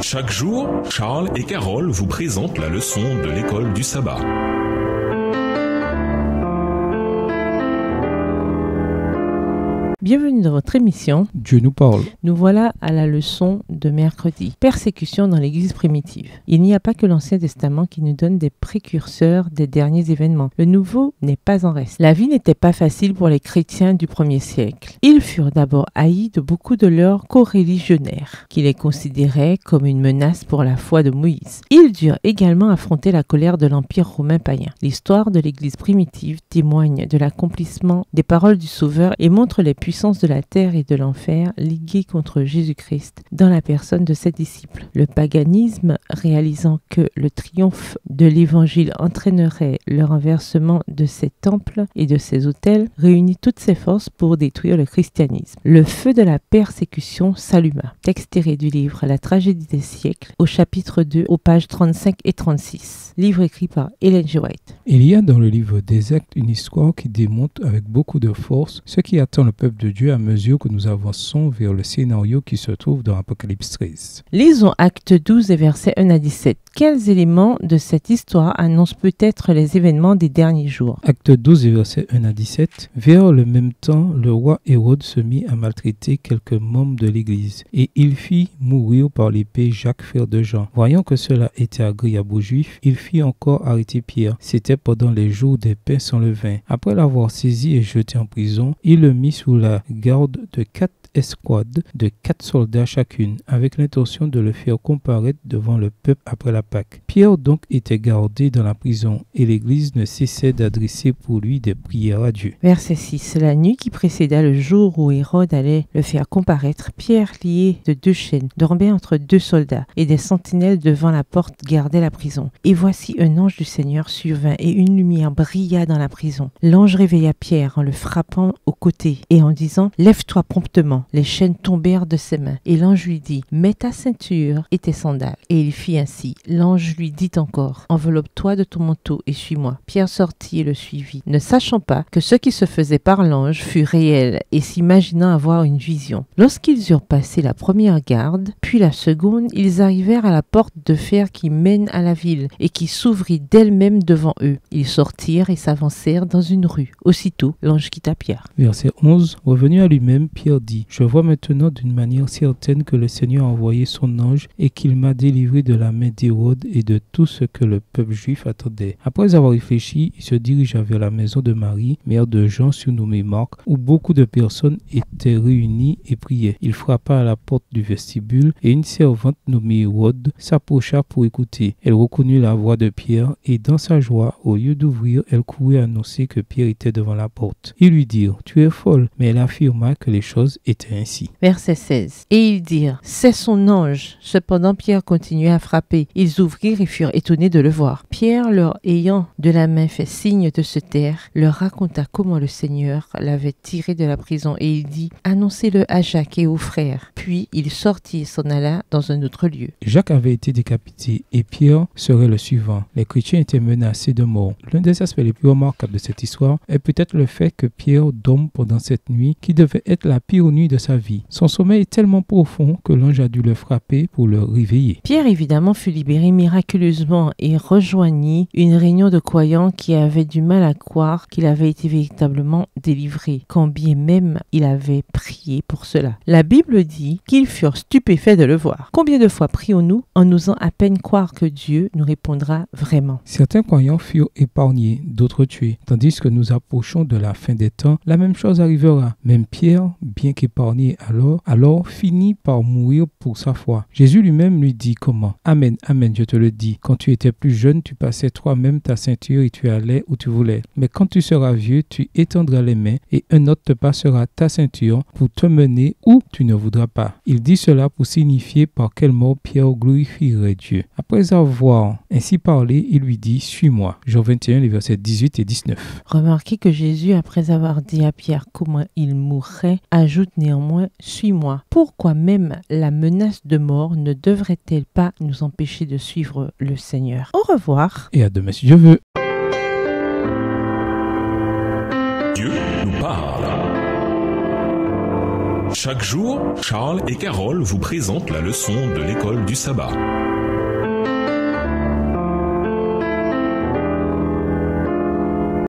Chaque jour, Charles et Carole vous présentent la leçon de l'école du sabbat. Bienvenue dans votre émission. Dieu nous parle. Nous voilà à la leçon de mercredi. Persécution dans l'Église primitive. Il n'y a pas que l'Ancien Testament qui nous donne des précurseurs des derniers événements. Le Nouveau n'est pas en reste. La vie n'était pas facile pour les chrétiens du 1er siècle. Ils furent d'abord haïs de beaucoup de leurs coreligionnaires, qui les considéraient comme une menace pour la foi de Moïse. Ils durent également affronter la colère de l'Empire romain païen. L'histoire de l'Église primitive témoigne de l'accomplissement des paroles du Sauveur et montre les puissances de la terre et de l'enfer liguées contre Jésus-Christ dans la personne de ses disciples. Le paganisme, réalisant que le triomphe de l'Évangile entraînerait le renversement de ses temples et de ses autels, réunit toutes ses forces pour détruire le christianisme. Le feu de la persécution s'alluma. Texte tiré du livre La tragédie des siècles, au chapitre 2, aux pages 35 et 36. Livre écrit par Ellen G. White. Il y a dans le livre des Actes une histoire qui démontre avec beaucoup de force ce qui attend le peuple de Dieu à mesure que nous avançons vers le scénario qui se trouve dans Apocalypse 13. Lisons Actes 12 et versets 1 à 17. Quels éléments de cette histoire annoncent peut-être les événements des derniers jours? Actes 12 et versets 1 à 17. Vers le même temps, le roi Hérode se mit à maltraiter quelques membres de l'Église, et il fit mourir par l'épée Jacques, frère de Jean. Voyant que cela était agréable aux Juifs, il fit encore arrêter Pierre. C'était pendant les jours des pains sans levain. Après l'avoir saisi et jeté en prison, il le mit sous la garde de 4 escouades de 4 soldats chacune, avec l'intention de le faire comparaître devant le peuple après la Pâque. Pierre donc était gardé dans la prison, et l'Église ne cessait d'adresser pour lui des prières à Dieu. Verset 6. La nuit qui précéda le jour où Hérode allait le faire comparaître, Pierre, lié de 2 chaînes, dormait entre 2 soldats, et des sentinelles devant la porte gardaient la prison. Et voici un ange du Seigneur survint, et une lumière brilla dans la prison. L'ange réveilla Pierre en le frappant au côté, et en disant « Lève-toi promptement ». Les chaînes tombèrent de ses mains, et l'ange lui dit « Mets ta ceinture et tes sandales ». Et il fit ainsi. L'ange lui dit encore « Enveloppe-toi de ton manteau et suis-moi ». Pierre sortit et le suivit, ne sachant pas que ce qui se faisait par l'ange fut réel, et s'imaginant avoir une vision. Lorsqu'ils eurent passé la première garde, puis la seconde, ils arrivèrent à la porte de fer qui mène à la ville, et qui s'ouvrit d'elle-même devant eux. Ils sortirent et s'avancèrent dans une rue. Aussitôt, l'ange quitta Pierre. Verset 11. Revenu à lui-même, Pierre dit « Je vois maintenant d'une manière certaine que le Seigneur a envoyé son ange et qu'il m'a délivré de la main d'Hérode et de tout ce que le peuple juif attendait. » Après avoir réfléchi, il se dirigea vers la maison de Marie, mère de Jean surnommé Marc, où beaucoup de personnes étaient réunies et priaient. Il frappa à la porte du vestibule et une servante nommée Hérode s'approcha pour écouter. Elle reconnut la voix de Pierre et dans sa joie, au lieu d'ouvrir, elle courut annoncer que Pierre était devant la porte. Ils lui dirent « Tu es folle », mais elle affirma que les choses étaient ainsi. Verset 16. Et ils dirent, c'est son ange. Cependant Pierre continuait à frapper. Ils ouvrirent et furent étonnés de le voir. Pierre, leur ayant de la main fait signe de se taire, leur raconta comment le Seigneur l'avait tiré de la prison, et il dit, annoncez-le à Jacques et aux frères. Puis il sortit et s'en alla dans un autre lieu. Jacques avait été décapité et Pierre serait le suivant. Les chrétiens étaient menacés de mort. L'un des aspects les plus remarquables de cette histoire est peut-être le fait que Pierre dorme pendant cette nuit qui devait être la pire nuit de sa vie. Son sommeil est tellement profond que l'ange a dû le frapper pour le réveiller. Pierre évidemment fut libéré miraculeusement et rejoignit une réunion de croyants qui avaient du mal à croire qu'il avait été véritablement délivré, quand bien même il avait prié pour cela. La Bible dit qu'ils furent stupéfaits de le voir. Combien de fois prions-nous en osant à peine croire que Dieu nous répondra vraiment? Certains croyants furent épargnés, d'autres tués. Tandis que nous approchons de la fin des temps, la même chose arrivera. Même Pierre, bien qu'épargné alors finit par mourir pour sa foi. Jésus lui-même lui dit comment? Amen, amen, je te le dis. Quand tu étais plus jeune, tu passais toi-même ta ceinture et tu allais où tu voulais. Mais quand tu seras vieux, tu étendras les mains et un autre te passera ta ceinture pour te mener où tu ne voudras pas. Il dit cela pour signifier par quel mot Pierre glorifierait Dieu. Après avoir ainsi parlé, il lui dit, suis-moi. Jean 21, les versets 18 et 19. Remarquez que Jésus, après avoir dit à Pierre comment il mourrait, ajoute néanmoins, suis-moi. Pourquoi même la menace de mort ne devrait-elle pas nous empêcher de suivre le Seigneur? Au revoir. Et à demain si Dieu veut. Dieu nous parle. Chaque jour, Charles et Carole vous présentent la leçon de l'école du sabbat.